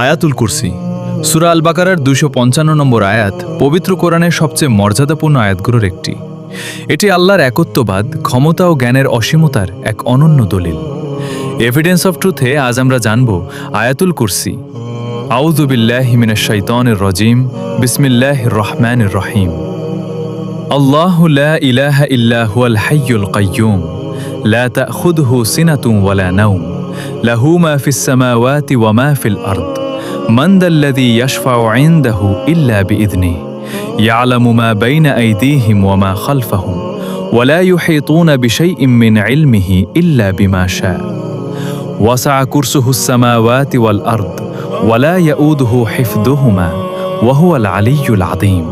আয়াতুল কুরসি সূরা আল বাকারার ২৫৫ নম্বর আয়াত পবিত্র কোরআনের সবচেয়ে মর্যাদাপূর্ণ আয়াতগুলোর একটি। এটি আল্লাহর একত্ববাদ, ক্ষমতা ও জ্ঞানের অসীমতার এক অনন্য দলিল। এভিডেন্স অফ ট্রুথে আজ আমরা জানব আয়াতুল কুরসি। আউযু বিল্লাহি মিনাশ শাইতানির রাজিম, বিসমিল্লাহির রহমানির রহিম। আল্লাহু লা ইলাহা ইল্লা হুয়াল হাইয়ুল কাইয়্যুম, লা তাখুযুহু সিনাতুন ওয়ালা নাওম, লাহু মা ফিস সামাওয়াতি ওয়া মা ফিল আরদ, মান যাল্লাযী ইয়াশফাউ ইনদাহু ইল্লা বিইذনিহি, ইয়ালামু মা বাইনা আইদিহিম ওয়া মা খালফাহুম, ওয়া লা ইউহীতুনা বিশাইইন মিন ইলমিহি ইল্লা বিমা শাআ, ওয়াসআ কুরসুহুস সামাওয়াতি ওয়াল আরদ, ওয়া লা ইয়াউদুহু হিফযুহুমা, ওয়া হুয়াল আলিয়্যুল আযীম।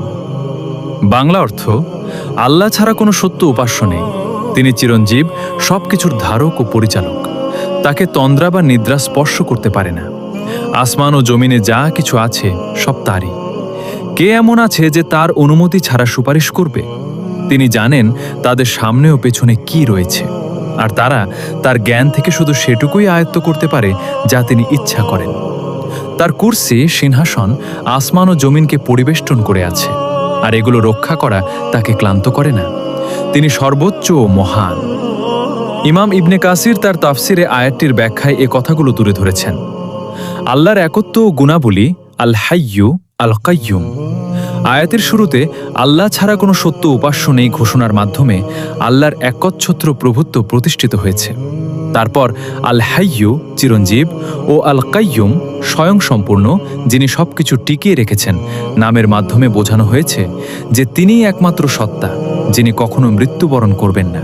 বাংলা অর্থ, আল্লাহ ছাড়া কোনো সত্য উপাস্য নেই। তিনি চিরঞ্জীব, সবকিছুর ধারক ও পরিচালক। তাকে তন্দ্রা বা নিদ্রা স্পর্শ করতে পারে না। আসমান ও জমিনে যা কিছু আছে সব তারই। কে এমন আছে যে তার অনুমতি ছাড়া সুপারিশ করবে? তিনি জানেন তাদের সামনে ও পেছনে কি রয়েছে, আর তারা তার জ্ঞান থেকে শুধু সেটুকুই আয়ত্ত করতে পারে যা তিনি ইচ্ছা করেন। তার কুরসি, সিংহাসন, আসমান ও জমিনকে পরিবেষ্টন করে আছে, আর এগুলো রক্ষা করা তাকে ক্লান্ত করে না। তিনি সর্বোচ্চ ও মহান। ইমাম ইবনে কাসির তার তাফসিরে আয়াতটির ব্যাখ্যায় এ কথাগুলো তুলে ধরেছেন। আল্লাহর একত্ব ও গুণাবলী আল হাইয়্যু আল কাইয়্যুম। আয়াতের শুরুতে আল্লাহ ছাড়া কোনো সত্য উপাস্য নেই ঘোষণার মাধ্যমে আল্লাহর একচ্ছত্র প্রভুত্ব প্রতিষ্ঠিত হয়েছে। তারপর আল হাইয়্যু চিরঞ্জীব ও আল কাইয়্যুম স্বয়ংসম্পূর্ণ, যিনি সবকিছু টিকিয়ে রেখেছেন নামের মাধ্যমে বোঝানো হয়েছে যে তিনিই একমাত্র সত্তা, যিনি কখনো মৃত্যুবরণ করবেন না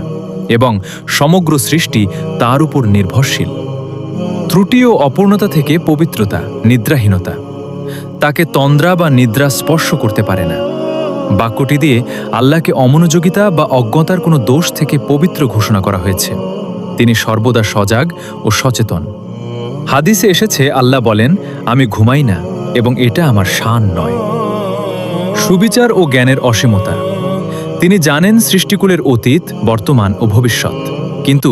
এবং সমগ্র সৃষ্টি তার উপর নির্ভরশীল। ত্রুটি ও অপূর্ণতা থেকে পবিত্রতা, নিদ্রাহীনতা। তাকে তন্দ্রা বা নিদ্রা স্পর্শ করতে পারে না। বাক্যটি দিয়ে আল্লাহকে অমনোযোগিতা বা অজ্ঞতার কোনো দোষ থেকে পবিত্র ঘোষণা করা হয়েছে। তিনি সর্বদা সজাগ ও সচেতন। হাদিসে এসেছে, আল্লাহ বলেন, আমি ঘুমাই না এবং এটা আমার শান নয়। সুবিচার ও জ্ঞানের অসীমতা। তিনি জানেন সৃষ্টিকুলের অতীত, বর্তমান ও ভবিষ্যৎ, কিন্তু